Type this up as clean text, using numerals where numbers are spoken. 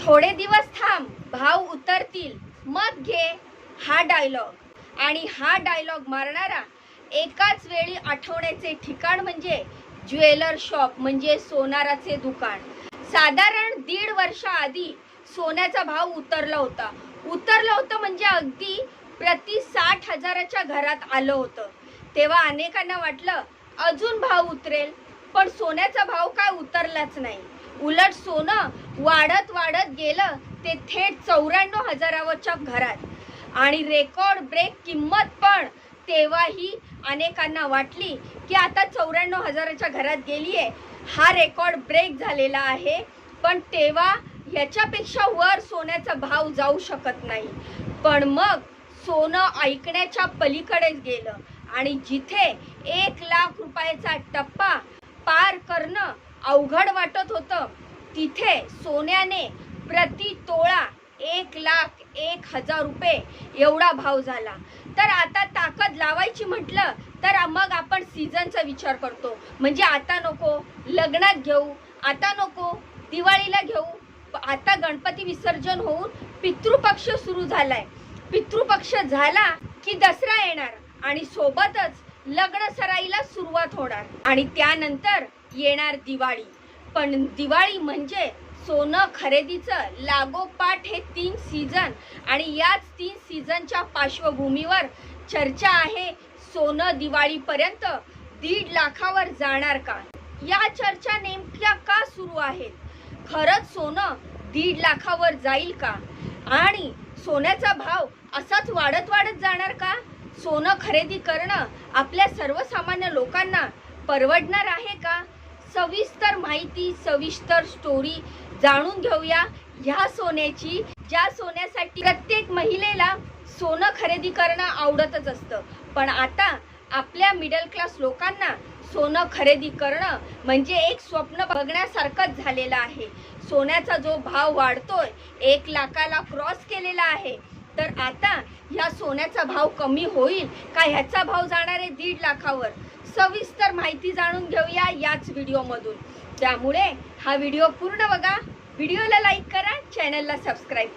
थोडे दिवस थांब, भाव उतरतील, मग घे हा डायलॉग। आणि हा डायलॉग मारणारा एकाच वेळी आठवण्याचे ठिकाण म्हणजे ज्वेलर शॉप, म्हणजे सोनाराचे दुकान। साधारण 1.5 वर्षाआधी सोन्याचा भाव उतरला होता म्हणजे अगदी प्रति 60,000च्या घरात आलं होतं। तेव्हा अनेकांना वाटलं अजून भाव उतरेल, पण सोन्याचा भाव काय उतरलाच नाही। उलट सोनं वाढत गेलं ते थेट 94,000च्या घरात। आणि रेकॉर्ड ब्रेक किंमत पण तेव्हाही अनेकांना वाटली की आता 94,000च्या घरात गेलीये, हा रेकॉर्ड ब्रेक झालेला आहे। पण तेव्हा याच्यापेक्षा वर सोन्याचा भाव जाऊ शकत नाही। पण मग सोनं ऐकण्याच्या पलीकडेच गेलं आणि जिथे 1 लाख रुपयाचा टप्पा पार करणं अवघड वाटत होतं, तिथे सोन्याने प्रति तोळा 1,01,000 रुपये एवढा भाव झाला। तर आता ताकद लावायची म्हटलं तर मग आपण सीझनचा विचार करतो, म्हणजे आता नको लग्नात घेऊ, आता नको दिवाळीला घेऊ, आता गणपती विसर्जन होऊन पितृपक्ष सुरू झालाय। पितृपक्ष झाला की दसरा येणार आणि सोबतच लग्न सराईला सुरुवात होणार आणि त्यानंतर येणार दिवाळी। पण दिवाळी म्हणजे सोनं खरेदीचं लागोपाठ हे 3 सीझन आणि याच 3 सीझनच्या पार्श्वभूमीवर चर्चा आहे, सोनं दिवाळीपर्यंत 1.5 लाखावर जाणार का? या चर्चा नेमक्या का सुरू आहेत? खरंच सोनं 1.5 लाखावर जाईल का? आणि सोन्याचा भाव असाच वाढत जाणार का? सोनं खरेदी करणं आपल्या सर्वसामान्य लोकांना परवडणार आहे का? सविस्तर माहिती, सविस्तर स्टोरी जाणून घेऊया ह्या सोन्याची, ज्या सोन्यासाठी प्रत्येक महिलेला सोनं खरेदी करणं आवडतच असतं। पण आता आपल्या मिडल क्लास लोकांना सोनं खरेदी करणं म्हणजे एक स्वप्न बघण्यासारखंच झालेलं आहे। सोन्याचा जो भाव वाढतोय, 1 लाखाला क्रॉस केलेला आहे, तर आता ह्या सोन्याचा भाव कमी होईल का ह्याचा भाव जाणार आहे 1.5 लाखावर? सविस्तर माहिती जाणून घेऊया याच व्हिडिओमधून। त्यामुळे हा व्हिडिओ पूर्ण बघा, व्हिडिओला लाईक करा, चॅनलला सबस्क्राईब करा।